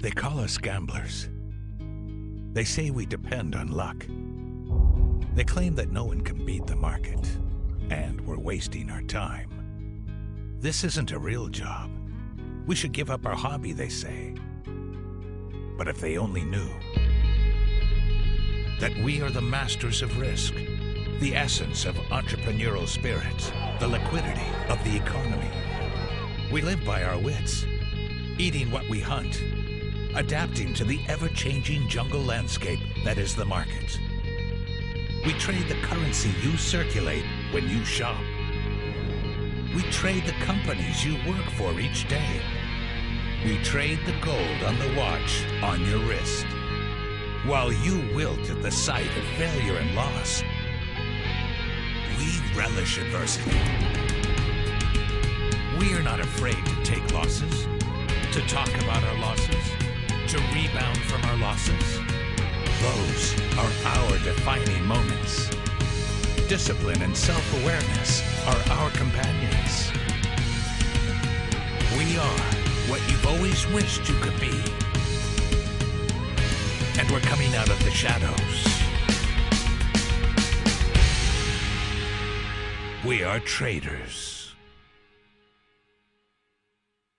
They call us gamblers. They say we depend on luck. They claim that no one can beat the market, and we're wasting our time. This isn't a real job. We should give up our hobby, they say. But if they only knew that we are the masters of risk, the essence of entrepreneurial spirit, the liquidity of the economy. We live by our wits, eating what we hunt, adapting to the ever-changing jungle landscape that is the market. We trade the currency you circulate when you shop. We trade the companies you work for each day. We trade the gold on the watch on your wrist. While you wilt at the sight of failure and loss, we relish adversity. We are not afraid to take losses, to talk about our losses, to rebound from our losses. Those are our defining moments. Discipline and self-awareness are our companions. We are what you've always wished you could be. And we're coming out of the shadows. We are traders.